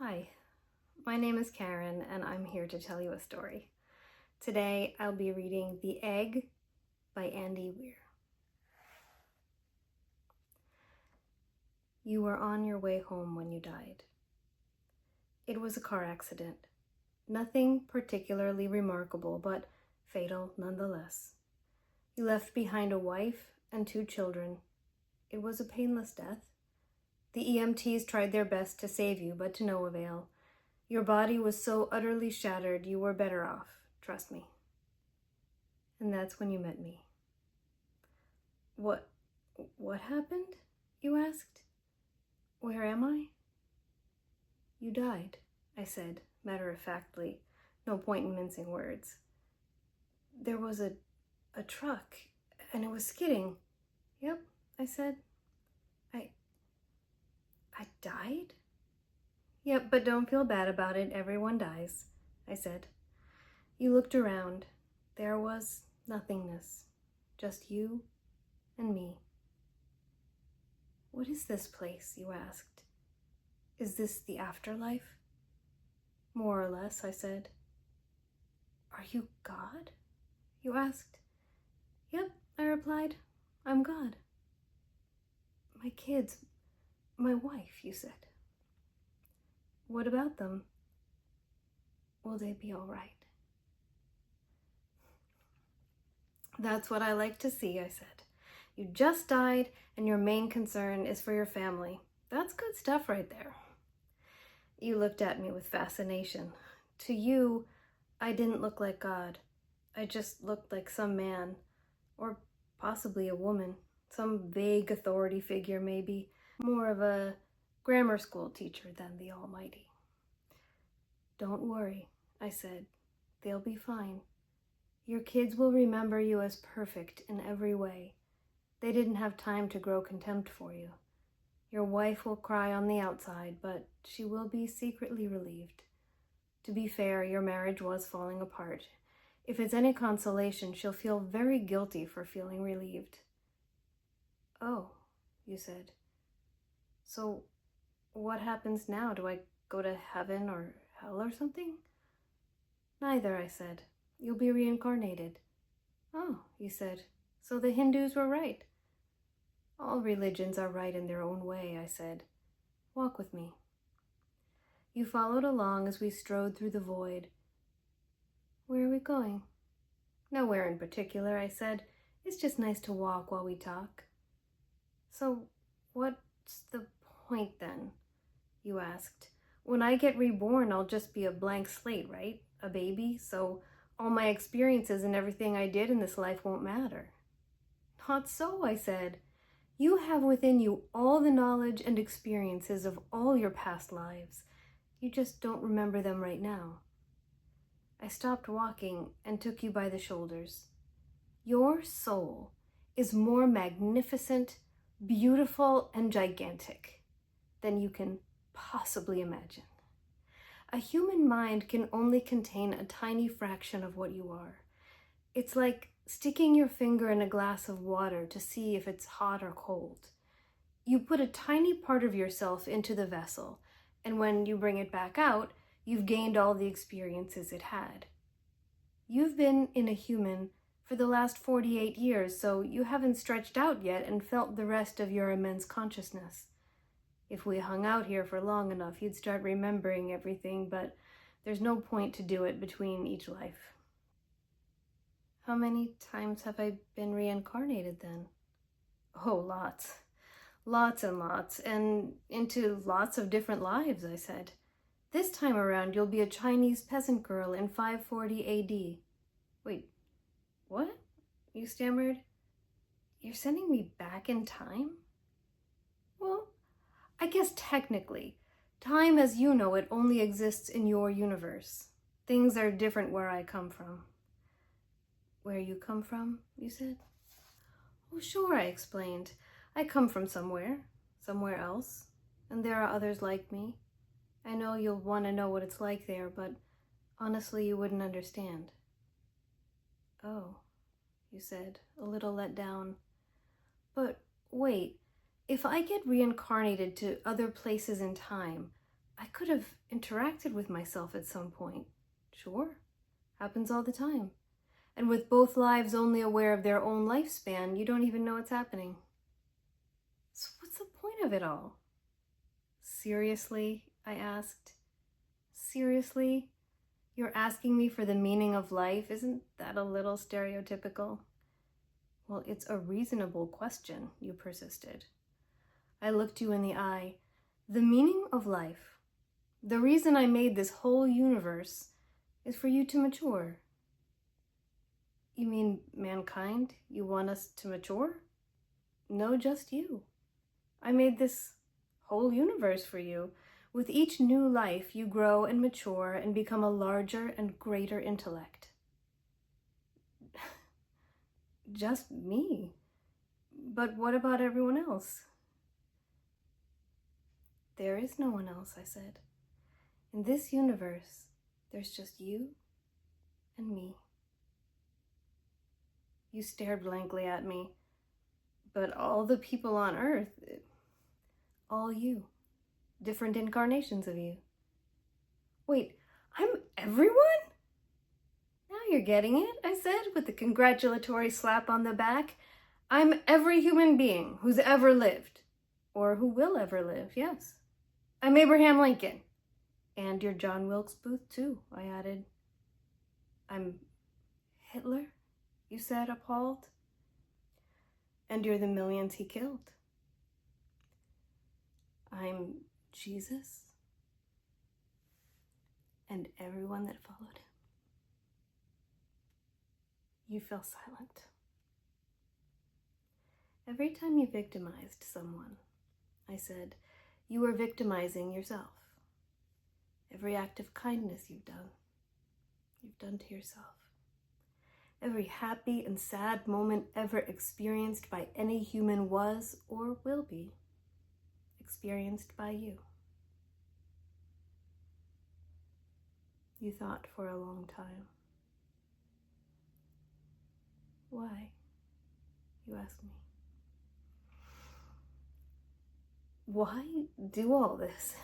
Hi, my name is Karen and I'm here to tell you a story. Today I'll be reading The Egg by Andy Weir. You were on your way home when you died. It was a car accident. Nothing particularly remarkable, but fatal nonetheless. You left behind a wife and 2 children. It was a painless death. The EMTs tried their best to save you, but to no avail. Your body was so utterly shattered, you were better off, trust me. And that's when you met me. What happened? You asked. Where am I? You died, I said, matter-of-factly. No point in mincing words. There was a truck, and it was skidding. Yep, I said. I died? Yep, but don't feel bad about it. Everyone dies, I said. You looked around. There was nothingness. Just you and me. What is this place, you asked. Is this the afterlife? More or less, I said. Are you God? You asked. Yep, I replied. I'm God. My kids, my wife, you said. What about them? Will they be all right? That's what I like to see, I said. You just died, and your main concern is for your family. That's good stuff right there. You looked at me with fascination. To you, I didn't look like God. I just looked like some man, or possibly a woman, some vague authority figure maybe, more of a grammar school teacher than the Almighty. Don't worry, I said. They'll be fine. Your kids will remember you as perfect in every way. They didn't have time to grow contempt for you. Your wife will cry on the outside, but she will be secretly relieved. To be fair, your marriage was falling apart. If it's any consolation, she'll feel very guilty for feeling relieved. Oh, you said. So what happens now? Do I go to heaven or hell or something? Neither, I said. You'll be reincarnated. Oh, you said. So the Hindus were right. All religions are right in their own way, I said. Walk with me. You followed along as we strode through the void. Where are we going? Nowhere in particular, I said. It's just nice to walk while we talk. So what's the point then? You asked. When I get reborn, I'll just be a blank slate, right? A baby, so all my experiences and everything I did in this life won't matter. Not so, I said. You have within you all the knowledge and experiences of all your past lives. You just don't remember them right now. I stopped walking and took you by the shoulders. Your soul is more magnificent, beautiful, and gigantic than you can possibly imagine. A human mind can only contain a tiny fraction of what you are. It's like sticking your finger in a glass of water to see if it's hot or cold. You put a tiny part of yourself into the vessel, and when you bring it back out, you've gained all the experiences it had. You've been in a human for the last 48 years, so you haven't stretched out yet and felt the rest of your immense consciousness. If we hung out here for long enough, you'd start remembering everything, but there's no point to do it between each life. How many times have I been reincarnated then? Oh, lots. Lots and lots, and into lots of different lives, I said. This time around, you'll be a Chinese peasant girl in 540 AD. Wait, what? You stammered. You're sending me back in time? Well, I guess technically, time as you know it only exists in your universe. Things are different where I come from. Where you come from, you said? Oh, sure, I explained. I come from somewhere else, and there are others like me. I know you'll want to know what it's like there, but honestly, you wouldn't understand. Oh, you said, a little let down. But wait, if I get reincarnated to other places in time, I could have interacted with myself at some point. Sure, happens all the time. And with both lives only aware of their own lifespan, you don't even know what's happening. So what's the point of it all? Seriously, I asked. Seriously? You're asking me for the meaning of life? Isn't that a little stereotypical? Well, it's a reasonable question, you persisted. I looked you in the eye. The meaning of life, the reason I made this whole universe, is for you to mature. You mean mankind? You want us to mature? No, just you. I made this whole universe for you. With each new life, you grow and mature and become a larger and greater intellect. Just me. But what about everyone else? There is no one else, I said. In this universe, there's just you and me. You stared blankly at me. But all the people on Earth, all you. Different incarnations of you. Wait, I'm everyone? Now you're getting it, I said, with a congratulatory slap on the back. I'm every human being who's ever lived. Or who will ever live, yes. I'm Abraham Lincoln. And you're John Wilkes Booth, too, I added. I'm Hitler, you said, appalled. And you're the millions he killed. I'm Jesus. And everyone that followed him. You fell silent. Every time you victimized someone, I said, you were victimizing yourself. Every act of kindness you've done to yourself. Every happy and sad moment ever experienced by any human was or will be experienced by you. You thought for a long time. Why? You asked me. Why do all this?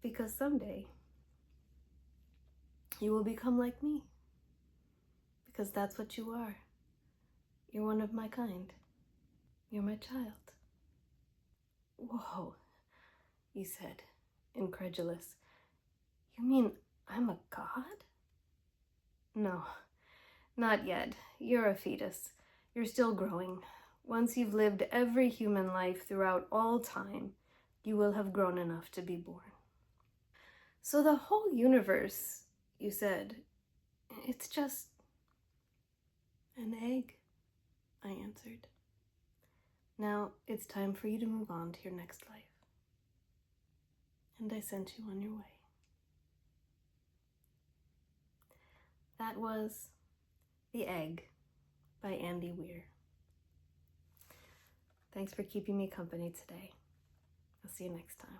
Because someday you will become like me. Because that's what you are. You're one of my kind. You're my child. Whoa, you said, incredulous. You mean I'm a god? No, not yet. You're a fetus. You're still growing. Once you've lived every human life throughout all time, you will have grown enough to be born. So the whole universe, you said, it's just an egg, I answered. Now it's time for you to move on to your next life. And I sent you on your way. That was The Egg by Andy Weir. Thanks for keeping me company today. I'll see you next time.